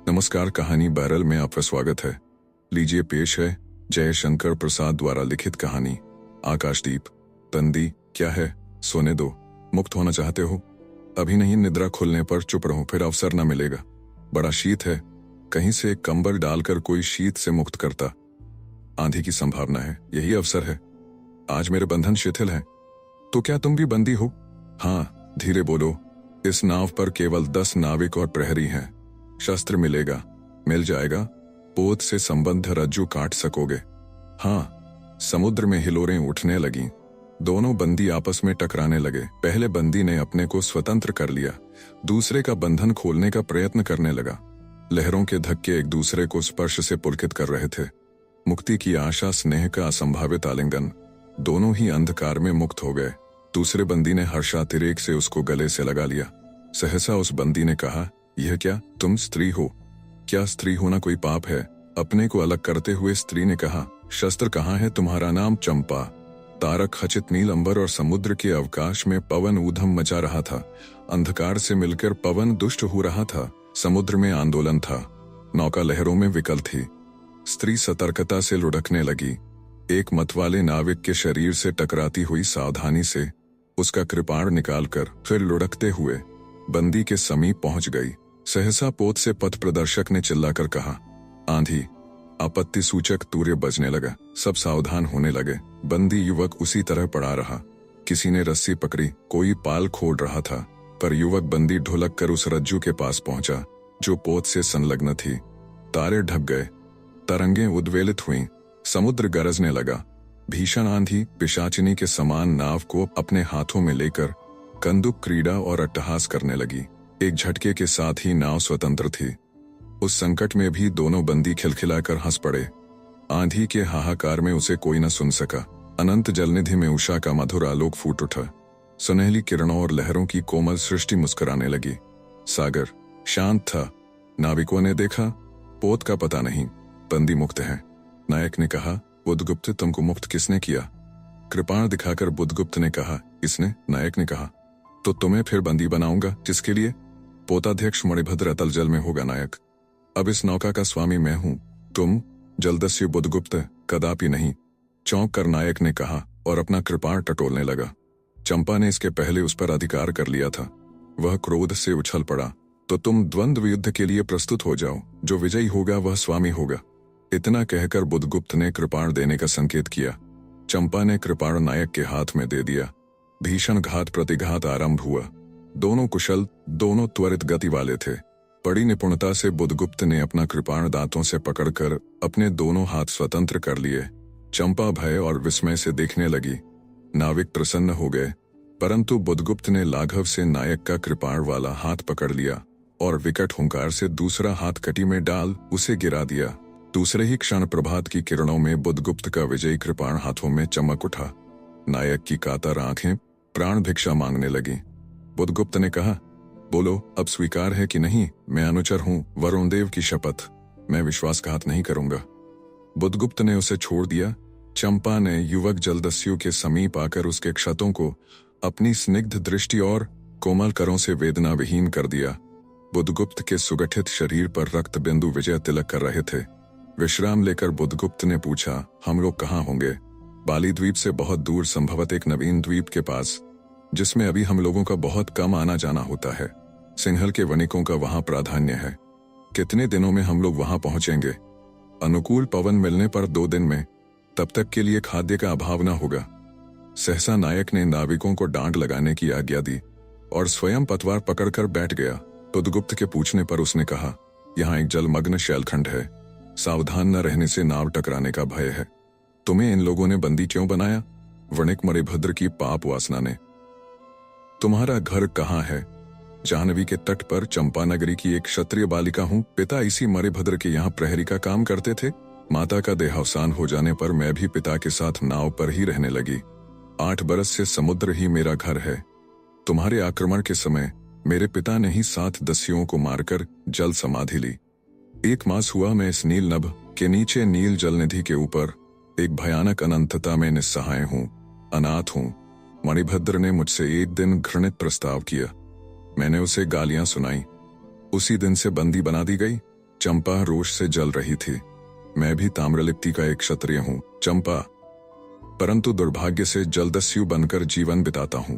नमस्कार, कहानी बैरल में आपका स्वागत है। लीजिए पेश है जय शंकर प्रसाद द्वारा लिखित कहानी आकाशदीप। तंदी, क्या है? सोने दो। मुक्त होना चाहते हो? अभी नहीं, निद्रा खुलने पर चुप रहो, फिर अवसर न मिलेगा। बड़ा शीत है, कहीं से एक कंबल डालकर कोई शीत से मुक्त करता। आंधी की संभावना है, यही अवसर है। आज मेरे बंधन शिथिल हैं। तो क्या तुम भी बंदी हो? हाँ, धीरे बोलो। इस नाव पर केवल 10 नाविक और प्रहरी हैं। शस्त्र मिलेगा, मिल जाएगा। पोत से संबंध रज्जू काट सकोगे। हाँ। समुद्र में हिलोरें उठने लगीं। दोनों बंदी आपस में टकराने लगे। पहले बंदी ने अपने को स्वतंत्र कर लिया, दूसरे का बंधन खोलने का प्रयत्न करने लगा। लहरों के धक्के एक दूसरे को स्पर्श से पुलकित कर रहे थे। मुक्ति की आशा, स्नेह का असंभावित आलिंगन, दोनों ही अंधकार में मुक्त हो गए। दूसरे बंदी ने हर्षातिरेक से उसको गले से लगा लिया। सहसा उस बंदी ने कहा, यह क्या, तुम स्त्री हो? क्या स्त्री होना कोई पाप है? अपने को अलग करते हुए स्त्री ने कहा, शस्त्र कहाँ है? तुम्हारा नाम चंपा। तारक खचित नील अंबर और समुद्र के अवकाश में पवन ऊधम मचा रहा था। अंधकार से मिलकर पवन दुष्ट हो रहा था। समुद्र में आंदोलन था, नौका लहरों में विकल थी। स्त्री सतर्कता से लुढ़कने लगी। एक मतवाले नाविक के शरीर से टकराती हुई सावधानी से उसका कृपाण निकालकर फिर लुढ़कते हुए बंदी के समीप पहुंच गई। सहसा पोत से पथ प्रदर्शक ने चिल्लाकर कहा, आंधी। आपत्ति सूचक तूर्य बजने लगा। सब सावधान होने लगे। बंदी युवक उसी तरह पड़ा रहा। किसी ने रस्सी पकड़ी, कोई पाल खोल रहा था, पर युवक बंदी ढुलक कर उस रज्जू के पास पहुंचा जो पोत से संलग्न थी। तारे ढक गए, तरंगें उद्वेलित हुईं, समुद्र गरजने लगा। भीषण आंधी पिशाचिनी के समान नाव को अपने हाथों में लेकर कंदुक क्रीड़ा और अट्टहास करने लगी। एक झटके के साथ ही नाव स्वतंत्र थी। उस संकट में भी दोनों बंदी खिलखिलाकर हंस पड़े। आंधी के हाहाकार में उसे कोई न सुन सका। अनंत जलनिधि में उषा का मधुर आलोक फूट उठा। सुनहली किरणों और लहरों की कोमल सृष्टि मुस्कुराने लगी। सागर शांत था। नाविकों ने देखा, पोत का पता नहीं, बंदी मुक्त है। नायक ने कहा, बुद्धगुप्त, तुमको मुक्त किसने किया? कृपाण दिखाकर बुद्धगुप्त ने कहा, इसने। नायक ने कहा, तो तुम्हें फिर बंदी बनाऊंगा। किसके लिए? पोताध्यक्ष मणिभद्र अतल जल में होगा नायक। अब इस नौका का स्वामी मैं हूं, तुम? जलदस्यु बुद्धगुप्त, कदापि नहीं, चौंक कर नायक ने कहा और अपना कृपाण टटोलने लगा। चंपा ने इसके पहले उस पर अधिकार कर लिया था। वह क्रोध से उछल पड़ा। तो तुम द्वंद्व युद्ध के लिए प्रस्तुत हो जाओ, जो विजयी होगा वह स्वामी होगा। इतना कहकर बुद्धगुप्त ने कृपाण देने का संकेत किया। चंपा ने कृपाण नायक के हाथ में दे दिया। भीषण घात प्रतिघात आरंभ हुआ। दोनों कुशल, दोनों त्वरित गति वाले थे। बड़ी निपुणता से बुद्धगुप्त ने अपना कृपाण दांतों से पकड़कर अपने दोनों हाथ स्वतंत्र कर लिए। चंपा भय और विस्मय से देखने लगी। नाविक प्रसन्न हो गए, परंतु बुद्धगुप्त ने लाघव से नायक का कृपाण वाला हाथ पकड़ लिया और विकट हुंकार से दूसरा हाथ कटी में डाल उसे गिरा दिया। दूसरे ही क्षण प्रभात की किरणों में बुद्धगुप्त का विजयी कृपाण हाथों में चमक उठा। नायक की कातर आंखें प्राण भिक्षा मांगने लगी। बुद्धगुप्त ने कहा, बोलो, अब स्वीकार है कि नहीं? मैं अनुचर हूं, वरुण देव की शपथ, मैं विश्वासघात नहीं करूंगा। बुद्धगुप्त ने उसे छोड़ दिया। चंपा ने युवक जलदस्यु के समीप आकर उसके क्षतों को अपनी स्निग्ध दृष्टि और कोमल करों से वेदना विहीन कर दिया। बुद्धगुप्त के सुगठित शरीर पर रक्त बिंदु विजय तिलक कर रहे थे। विश्राम लेकर बुद्धगुप्त ने पूछा, हम लोग कहाँ होंगे? बाली द्वीप से बहुत दूर, संभवत एक नवीन द्वीप के पास, जिसमें अभी हम लोगों का बहुत कम आना जाना होता है। सिंहल के वणिकों का वहां प्राधान्य है। कितने दिनों में हम लोग वहां पहुंचेंगे? अनुकूल पवन मिलने पर 2 दिन में, तब तक के लिए खाद्य का अभाव न होगा। सहसा नायक ने नाविकों को डांट लगाने की आज्ञा दी और स्वयं पतवार पकड़कर बैठ गया। बुद्धगुप्त के पूछने पर उसने कहा, यहाँ एक जलमग्न शैलखंड है, सावधान न रहने से नाव टकराने का भय है। तुम्हें इन लोगों ने बंदी क्यों बनाया? वणिक मणिभद्र की पाप वासना ने। तुम्हारा घर कहाँ है? जाह्नवी के तट पर, चंपा नगरी की एक क्षत्रिय बालिका हूँ। पिता इसी मणिभद्र के यहाँ प्रहरी का काम करते थे। माता का देहावसान हो जाने पर मैं भी पिता के साथ नाव पर ही रहने लगी। 8 बरस से समुद्र ही मेरा घर है। तुम्हारे आक्रमण के समय मेरे पिता ने ही 7 दस्युओं को मारकर जल समाधि ली। 1 मास हुआ मैं इस नील नभ के नीचे नील जलनिधि के ऊपर एक भयानक अनंतता में निस्सहाय हूँ, अनाथ हूँ। मणिभद्र ने मुझसे एक दिन घृणित प्रस्ताव किया। मैंने उसे गालियां सुनाई। उसी दिन से बंदी बना दी गई। चंपा रोष से जल रही थी। मैं भी ताम्रलिप्ति का एक क्षत्रिय हूँ चंपा, परंतु दुर्भाग्य से जलदस्यु बनकर जीवन बिताता हूँ।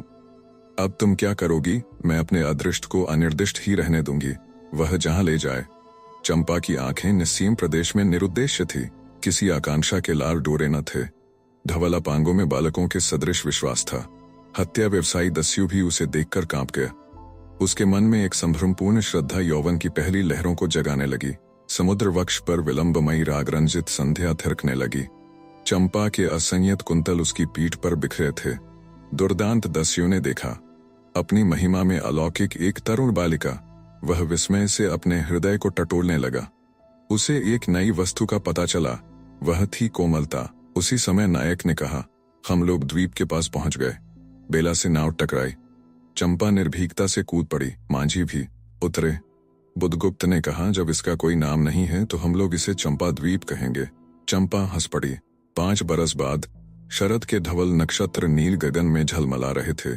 अब तुम क्या करोगी? मैं अपने अदृष्ट को अनिर्दिष्ट ही रहने दूंगी, वह जहां ले जाए। चंपा की आंखें निस्सीम प्रदेश में निरुद्देश्य थी, किसी आकांक्षा के लाल डोरे न थे। धवला पांगों में बालकों के सदृश विश्वास था। हत्या व्यवसायी दस्यु भी उसे देखकर कांप गया। उसके मन में एक संभ्रमपूर्ण श्रद्धा यौवन की पहली लहरों को जगाने लगी। समुद्र वक्ष पर विलंबमयी रागरंजित संध्या थिरकने लगी। चंपा के असंयत कुंतल उसकी पीठ पर बिखरे थे। दुर्दांत दस्यु ने देखा अपनी महिमा में अलौकिक एक तरुण बालिका। वह विस्मय से अपने हृदय को टटोलने लगा। उसे एक नई वस्तु का पता चला, वह थी कोमलता। उसी समय नायक ने कहा, हम लोग द्वीप के पास पहुंच गए। बेला से नाव टकराई। चंपा निर्भीकता से कूद पड़ी। मांझी भी उतरे। बुद्धगुप्त ने कहा, जब इसका कोई नाम नहीं है तो हम लोग इसे चंपा द्वीप कहेंगे। चंपा हंस पड़ी। 5 बरस बाद शरद के धवल नक्षत्र नील गगन में झलमला रहे थे।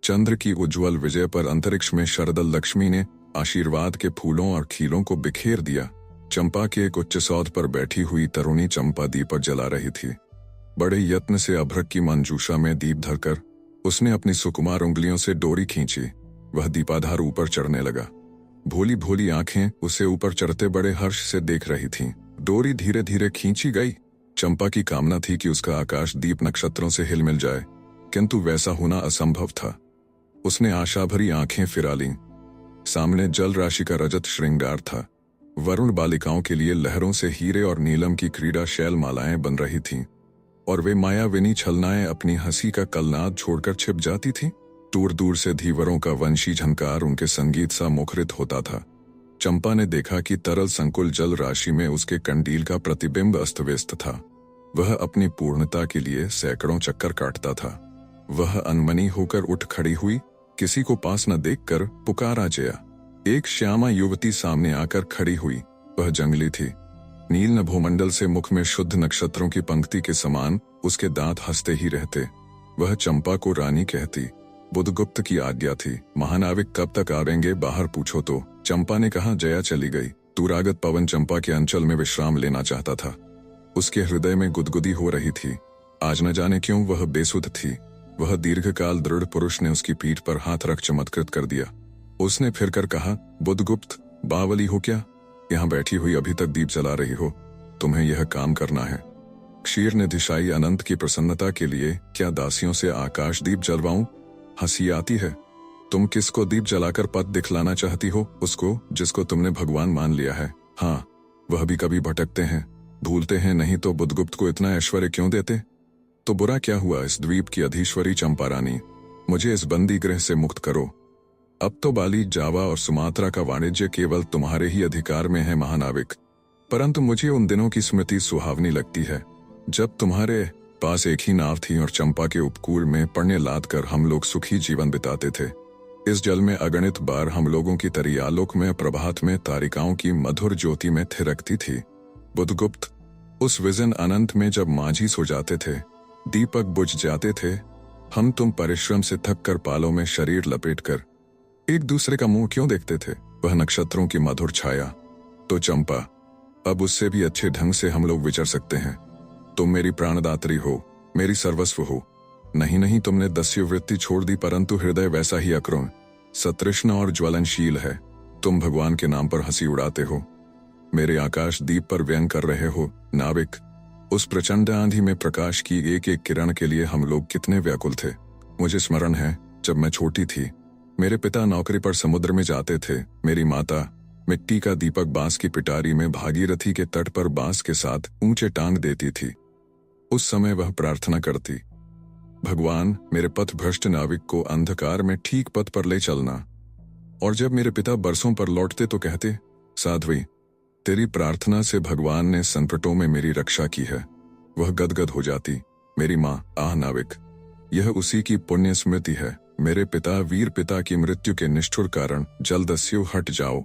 चंद्र की उज्जवल विजय पर अंतरिक्ष में शरदल लक्ष्मी ने आशीर्वाद के फूलों और खीलों को बिखेर दिया। चंपा के एक उच्च सौध पर बैठी हुई तरुणी चंपा दीपक जला रही थी। बड़े यत्न से अभ्रक की मंजूषा में दीप धरकर उसने अपनी सुकुमार उंगलियों से डोरी खींची। वह दीपाधार ऊपर चढ़ने लगा। भोली भोली आंखें उसे ऊपर चढ़ते बड़े हर्ष से देख रही थीं। डोरी धीरे धीरे खींची गई। चंपा की कामना थी कि उसका आकाश दीप नक्षत्रों से हिल मिल जाए, किंतु वैसा होना असंभव था। उसने आशा भरी आंखें फिरा लीं। सामने जल राशि का रजत श्रृंगार था। वरुण बालिकाओं के लिए लहरों से हीरे और नीलम की क्रीड़ा शैल मालाएं बन रही थीं, और वे मायाविनी छलनाएं अपनी हंसी का कलनाद छोड़कर छिप जाती थीं। दूर दूर से धीवरों का वंशी झनकार उनके संगीत सा मुखरित होता था। चंपा ने देखा कि तरल संकुल जल राशि में उसके कंडील का प्रतिबिंब अस्तव्यस्त था। वह अपनी पूर्णता के लिए सैकड़ों चक्कर काटता था। वह अनमनी होकर उठ खड़ी हुई। किसी को पास न देखकर पुकारा जया। एक श्यामा युवती सामने आकर खड़ी हुई। वह जंगली थी। नील नभोमंडल से मुख में शुद्ध नक्षत्रों की पंक्ति के समान उसके दांत हंसते ही रहते। वह चंपा को रानी कहती। बुद्धगुप्त की आज्ञा थी। महानाविक कब तक आवेंगे, बाहर पूछो तो। चंपा ने कहा, जया चली गई। दूरागत पवन चंपा के अंचल में विश्राम लेना चाहता था। उसके हृदय में गुदगुदी हो रही थी। आज न जाने क्यों वह बेसुध थी। वह दीर्घकाल दृढ़ पुरुष ने उसकी पीठ पर हाथ रख चमत्कृत कर दिया। उसने फिर कर कहा, बुद्धगुप्त, बावली हो क्या? यहाँ बैठी हुई अभी तक दीप जला रही हो। तुम्हें यह काम करना है। क्षीर निधिशाई अनंत की प्रसन्नता के लिए क्या दासियों से आकाश दीप जलवाऊं? हंसी आती है। तुम किसको दीप जलाकर पद दिखलाना चाहती हो? उसको जिसको तुमने भगवान मान लिया है। हाँ, वह भी कभी भटकते हैं, भूलते हैं, नहीं तो बुद्धगुप्त को इतना ऐश्वर्य क्यों देते? तो बुरा क्या हुआ इस द्वीप की अधीश्वरी चंपा रानी, मुझे इस बंदी गृह से मुक्त करो। अब तो बाली, जावा और सुमात्रा का वाणिज्य केवल तुम्हारे ही अधिकार में है महानाविक, परंतु मुझे उन दिनों की स्मृति सुहावनी लगती है जब तुम्हारे पास एक ही नाव थी और चंपा के उपकूल में पण्य लाद कर हम लोग सुखी जीवन बिताते थे। इस जल में अगणित बार हम लोगों की तरी आलोक में प्रभात में तारिकाओं की मधुर ज्योति में थिरकती थी। बुद्धगुप्त, उस विजन अनंत में जब मांझी सो जाते थे, दीपक बुझ जाते थे, हम तुम परिश्रम से थक कर पालों में शरीर लपेटकर एक दूसरे का मुंह क्यों देखते थे? वह नक्षत्रों की मधुर छाया। तो चंपा, अब उससे भी अच्छे ढंग से हम लोग विचर सकते हैं। तुम मेरी प्राणदात्री हो, मेरी सर्वस्व हो। नहीं, तुमने दस्यु वृत्ति छोड़ दी, परंतु हृदय वैसा ही अक्रूण, सतृष्ण और ज्वलनशील है। तुम भगवान के नाम पर हंसी उड़ाते हो, मेरे आकाश दीप पर व्यंग कर रहे हो। नाविक, उस प्रचंड आंधी में प्रकाश की एक एक किरण के लिए हम लोग कितने व्याकुल थे। मुझे स्मरण है, जब मैं छोटी थी, मेरे पिता नौकरी पर समुद्र में जाते थे। मेरी माता मिट्टी का दीपक बांस की पिटारी में भागीरथी के तट पर बांस के साथ ऊंचे टांग देती थी। उस समय वह प्रार्थना करती, भगवान, मेरे पथ भ्रष्ट नाविक को अंधकार में ठीक पथ पर ले चलना। और जब मेरे पिता बरसों पर लौटते तो कहते, साध्वी, तेरी प्रार्थना से भगवान ने संकटों में मेरी रक्षा की है। वह गदगद हो जाती। मेरी माँ, आह नाविक, यह उसी की पुण्य स्मृति है। मेरे पिता, वीर पिता की मृत्यु के निष्ठुर कारण जलदस्यु हट जाओ।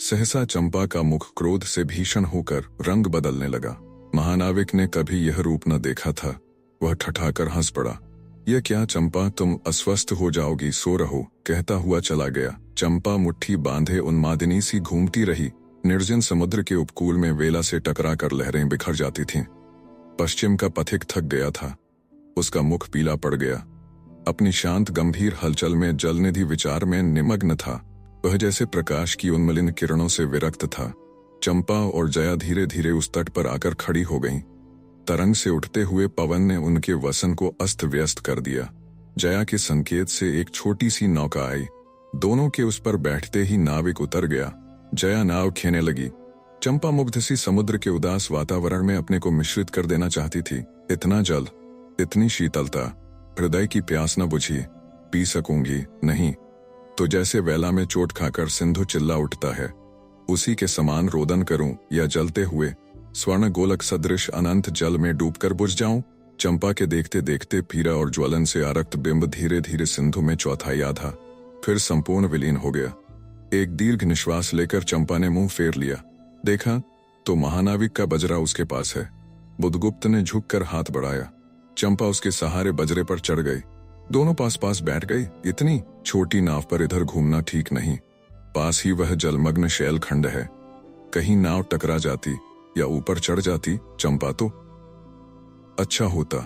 सहसा चंपा का मुख क्रोध से भीषण होकर रंग बदलने लगा। महानाविक ने कभी यह रूप न देखा था। वह ठठाकर हंस पड़ा। यह क्या चंपा, तुम अस्वस्थ हो जाओगी, सो रहो, कहता हुआ चला गया। चंपा मुट्ठी बांधे उन्मादिनी सी घूमती रही। निर्जन समुद्र के उपकूल में वेला से टकरा कर लहरें बिखर जाती थीं। पश्चिम का पथिक थक गया था, उसका मुख पीला पड़ गया। अपनी शांत गंभीर हलचल में जलनिधि विचार में निमग्न था। वह जैसे प्रकाश की उन्मलिन किरणों से विरक्त था। चंपा और जया धीरे धीरे उस तट पर आकर खड़ी हो गईं। तरंग से उठते हुए पवन ने उनके वसन को अस्त व्यस्त कर दिया। जया के संकेत से एक छोटी सी नौका आई। दोनों के उस पर बैठते ही नाविक उतर गया। जया नाव खेने लगी। चंपा मुग्ध सी समुद्र के उदास वातावरण में अपने को मिश्रित कर देना चाहती थी। इतना जल, इतनी शीतलता, हृदय की प्यास न बुझी। पी सकूंगी नहीं तो जैसे वेला में चोट खाकर सिंधु चिल्ला उठता है, उसी के समान रोदन करूं या जलते हुए स्वर्ण गोलक सदृश अनंत जल में डूबकर बुझ जाऊं। चंपा के देखते देखते पीरा और ज्वलन से आरक्त बिंब धीरे धीरे सिंधु में चौथाई आधा, फिर संपूर्ण विलीन हो गया। एक दीर्घ निश्वास लेकर चंपा ने मुंह फेर लिया। देखा तो महानाविक का बजरा उसके पास है। बुधगुप्त ने झुककर हाथ बढ़ाया। चंपा उसके सहारे बजरे पर चढ़ गई। दोनों पास पास बैठ गई। इतनी छोटी नाव पर इधर घूमना ठीक नहीं। पास ही वह जलमग्न शैल खंड है। कहीं नाव टकरा जाती या ऊपर चढ़ जाती चंपा तो अच्छा होता।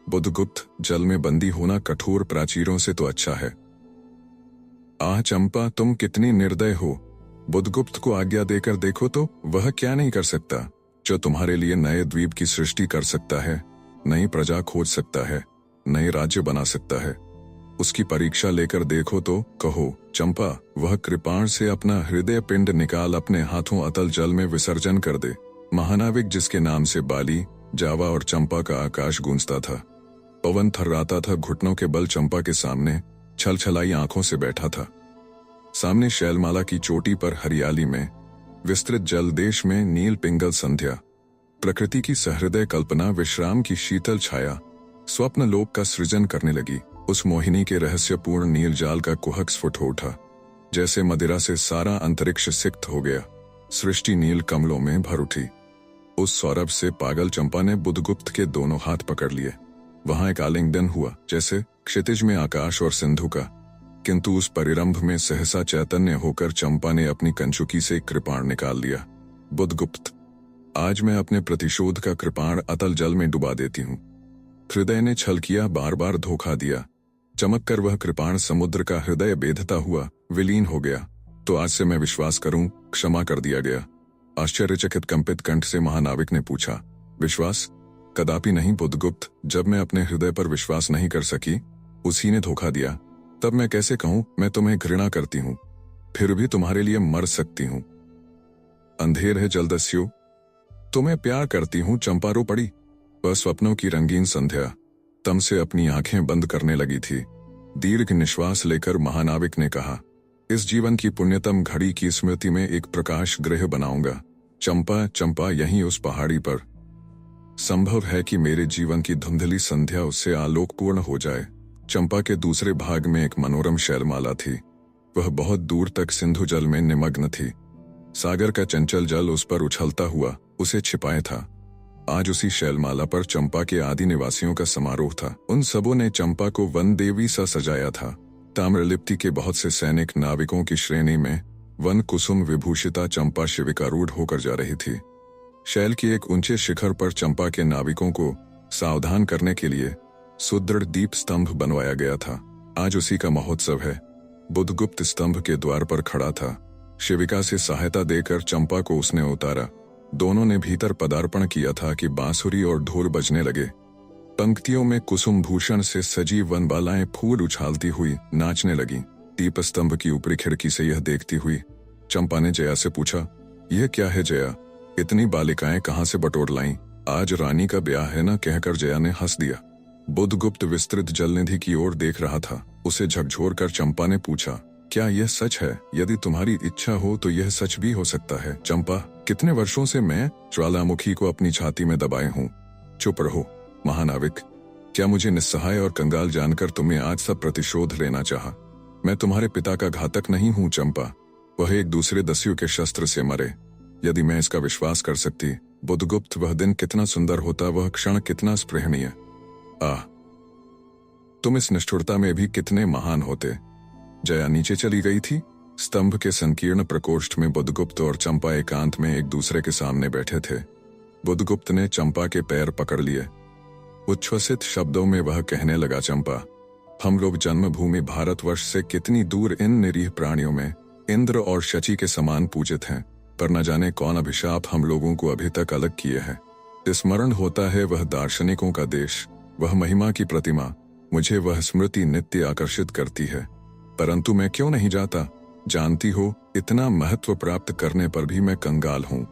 बुधगुप्त, जल में बंदी होना कठोर प्राचीरों से तो अच्छा है। आह चंपा, तुम कितनी निर्दय हो। बुधगुप्त को आज्ञा देकर देखो तो वह क्या नहीं कर सकता, जो तुम्हारे लिए नए द्वीप की सृष्टि कर सकता है, नई प्रजा खोज सकता है, नए राज्य बना सकता है। उसकी परीक्षा लेकर देखो तो कहो चंपा, वह कृपाण से अपना हृदय पिंड निकाल अपने हाथों अतल जल में विसर्जन कर दे। महानाविक जिसके नाम से बाली, जावा और चंपा का आकाश गूंजता था। पवन थर्राता था घुटनों के बल चंपा के सामने छलछलाई आंखों से बैठा था। सामने शैलमाला की चोटी पर हरियाली में, विस्तृत जल देश में नील पिंगल संध्या, प्रकृति की सहृदय कल्पना, विश्राम की शीतल छाया, स्वप्न लोक का सृजन करने लगी। उस मोहिनी के रहस्यपूर्ण नील जाल का कुहक स्फुट हो उठा। जैसे मदिरा से सारा अंतरिक्ष सिक्त हो गया, सृष्टि नील कमलों में भर उठी। उस सौरभ से पागल चंपा ने बुधगुप्त के दोनों हाथ पकड़ लिए। वहां एक आलिंगन हुआ, जैसे क्षितिज में आकाश और सिंधु का। किंतु उस परिरंभ में सहसा चैतन्य होकर चंपा ने अपनी कंचुकी से एक कृपाण निकाल लिया। बुधगुप्त, आज मैं अपने प्रतिशोध का कृपाण अतल जल में डुबा देती हूँ। हृदय ने छल किया, बार बार धोखा दिया। चमक कर वह कृपाण समुद्र का हृदय बेधता हुआ विलीन हो गया। तो आज से मैं विश्वास करूं, क्षमा कर दिया गया। आश्चर्यचकित कंपित कंठ से महानाविक ने पूछा, विश्वास? कदापि नहीं बुधगुप्त। जब मैं अपने हृदय पर विश्वास नहीं कर सकी, उसी ने धोखा दिया, तब मैं कैसे कहूं मैं तुम्हें घृणा करती हूं, फिर भी तुम्हारे लिए मर सकती हूं। अंधेर है जलदस्यु, तुम्हें प्यार करती हूं। चंपा रो पड़ी। वह स्वप्नों की रंगीन संध्या तम से अपनी आंखें बंद करने लगी थी। दीर्घ निश्वास लेकर महानाविक ने कहा, इस जीवन की पुण्यतम घड़ी की स्मृति में एक प्रकाश गृह बनाऊंगा। चंपा चंपा, यहीं उस पहाड़ी पर। संभव है कि मेरे जीवन की धुंधली संध्या उससे आलोकपूर्ण हो जाए। चंपा के दूसरे भाग में एक मनोरम शैलमाला थी। वह बहुत दूर तक सिंधु जल में निमग्न थी। सागर का चंचल जल उस पर उछलता हुआ उसे छिपाए था। आज उसी शैलमाला पर चंपा के आदि निवासियों का समारोह था। उन सबों ने चंपा को वन देवी सा सजाया था। ताम्रलिप्ति के बहुत से सैनिक नाविकों की श्रेणी में वन कुसुम विभूषिता चंपा शिविकारूढ़ होकर जा रही थी। शैल की एक ऊंचे शिखर पर चंपा के नाविकों को सावधान करने के लिए सुदृढ़ दीप स्तंभ बनवाया गया था। आज उसी का महोत्सव है। बुधगुप्त स्तंभ के द्वार पर खड़ा था। शिविका से सहायता देकर चंपा को उसने उतारा। दोनों ने भीतर पदार्पण किया था कि बांसुरी और ढोल बजने लगे। पंक्तियों में कुसुम भूषण से सजी वनबालाएं फूल उछालती हुई नाचने लगी। दीप स्तंभ की ऊपरी खिड़की से यह देखती हुई चंपा ने जया से पूछा, यह क्या है जया? इतनी बालिकाएं कहां से बटोर लाईं? आज रानी का ब्याह है ना? कहकर जया ने हंस दिया। बुधगुप्त विस्तृत जलनिधि की ओर देख रहा था। उसे झकझोर कर चंपा ने पूछा, क्या यह सच है? यदि तुम्हारी इच्छा हो तो यह सच भी हो सकता है। चंपा, कितने वर्षों से मैं ज्वालामुखी को अपनी छाती में दबाए हूँ। चुप रहो महानाविक। क्या मुझे निस्सहाय और कंगाल जानकर तुम्हें आज सब प्रतिशोध लेना चाहा? मैं तुम्हारे पिता का घातक नहीं हूँ चंपा। वह एक दूसरे दस्यु के शस्त्र से मरे। यदि मैं इसका विश्वास कर सकती बुधगुप्त, वह दिन कितना सुंदर होता, वह क्षण कितना स्पृहणीय। आह, तुम इस निष्ठुरता में भी कितने महान होते। जया नीचे चली गई थी। स्तंभ के संकीर्ण प्रकोष्ठ में बुद्धगुप्त और चंपा एकांत में एक दूसरे के सामने बैठे थे। बुद्धगुप्त ने चंपा के पैर पकड़ लिए। उच्छ्वसित शब्दों में वह कहने लगा, चंपा, हम लोग जन्मभूमि भारतवर्ष से कितनी दूर इन निरीह प्राणियों में इंद्र और शची के समान पूजित हैं, पर न जाने कौन अभिशाप हम लोगों को अभी तक अलग किए हैं। स्मरण होता है वह दार्शनिकों का देश, वह महिमा की प्रतिमा, मुझे वह स्मृति नित्य आकर्षित करती है, परंतु मैं क्यों नहीं जाता? जानती हो, इतना महत्व प्राप्त करने पर भी मैं कंगाल हूँ।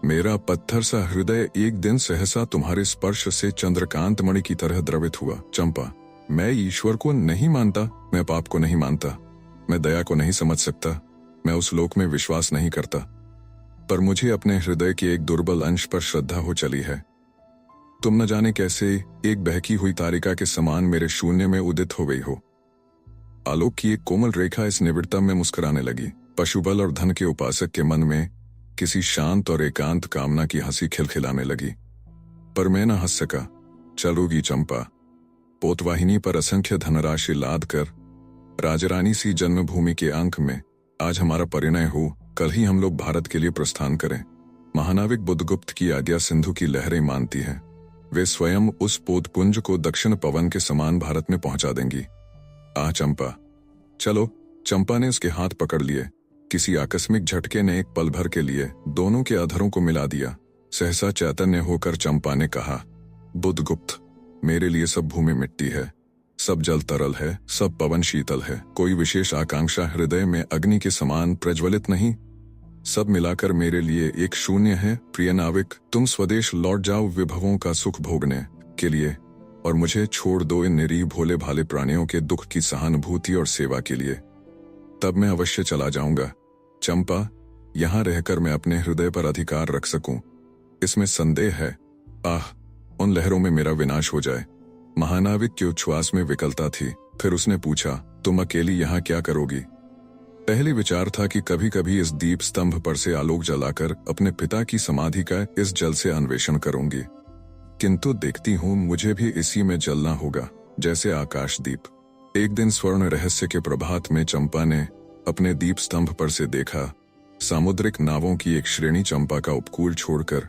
मेरा पत्थर सा हृदय एक दिन सहसा तुम्हारे स्पर्श से चंद्रकांत मणि की तरह द्रवित हुआ। चंपा, मैं ईश्वर को नहीं मानता, मैं पाप को नहीं मानता, मैं दया को नहीं समझ सकता, मैं उस लोक में विश्वास नहीं करता, पर मुझे अपने हृदय के एक दुर्बल अंश पर श्रद्धा हो चली है। तुम न जाने कैसे एक बहकी हुई तारिका के समान मेरे शून्य में उदित हो गई हो। आलोक की एक कोमल रेखा इस निविड़ता में मुस्कुराने लगी। पशुबल और धन के उपासक के मन में किसी शांत और एकांत कामना की हंसी खिलखिलाने लगी, पर मैं न हंस सका। चलोगी चंपा? पोतवाहिनी पर असंख्य धनराशि लाद कर राजरानी सी जन्मभूमि के अंक में आज हमारा परिणय हो, कल ही हम लोग भारत के लिए प्रस्थान करें। महानाविक बुद्धगुप्त की आज्ञा सिंधु की लहरें मानती हैं। वे स्वयं उस पोतपुंज को दक्षिण पवन के समान भारत में पहुंचा देंगी। आह चंपा, चलो। चंपा ने उसके हाथ पकड़ लिए। किसी आकस्मिक झटके ने एक पल भर के लिए दोनों के अधरों को मिला दिया। सहसा चैतन्य होकर चंपा ने कहा, बुद्धगुप्त, मेरे लिए सब भूमि मिट्टी है, सब जल तरल है, सब पवन शीतल है, कोई विशेष आकांक्षा हृदय में अग्नि के समान प्रज्वलित नहीं, सब मिलाकर मेरे लिए एक शून्य है। प्रिय नाविक, तुम स्वदेश लौट जाओ विभवों का सुख भोगने के लिए, और मुझे छोड़ दो इन निरीह भोले भाले प्राणियों के दुख की सहानुभूति और सेवा के लिए। तब मैं अवश्य चला जाऊंगा। चंपा, यहां रहकर मैं अपने हृदय पर अधिकार रख सकूं, इसमें संदेह है। आह, उन लहरों में मेरा विनाश हो जाए। महानाविक के उच्छ्वास में विकलता थी। फिर उसने पूछा, तुम अकेली यहाँ क्या करोगी? पहले विचार था कि कभी कभी इस दीप स्तंभ पर से आलोक जलाकर अपने पिता की समाधि का इस जल से अन्वेषण करूंगी, किंतु देखती हूँ मुझे भी इसी में जलना होगा, जैसे आकाशदीप। एक दिन स्वर्ण रहस्य के प्रभात में चंपा ने अपने दीप स्तंभ पर से देखा, सामुद्रिक नावों की एक श्रेणी चंपा का उपकूल छोड़कर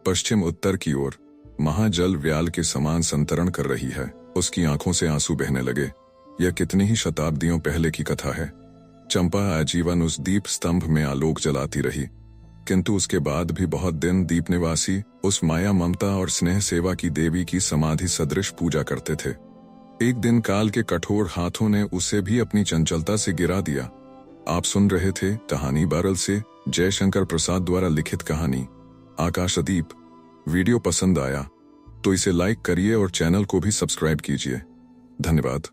पश्चिम उत्तर की ओर महाजल व्याल के समान संतरण कर रही है। उसकी आंखों से आंसू बहने लगे। यह कितनी ही शताब्दियों पहले की कथा है। चंपा आजीवन उस दीप स्तंभ में आलोक जलाती रही, किंतु उसके बाद भी बहुत दिन दीप निवासी उस माया ममता और स्नेह सेवा की देवी की समाधि सदृश पूजा करते थे। एक दिन काल के कठोर हाथों ने उसे भी अपनी चंचलता से गिरा दिया। आप सुन रहे थे कहानी बारल से जयशंकर प्रसाद द्वारा लिखित कहानी आकाशदीप। वीडियो पसंद आया तो इसे लाइक करिए और चैनल को भी सब्सक्राइब कीजिए। धन्यवाद।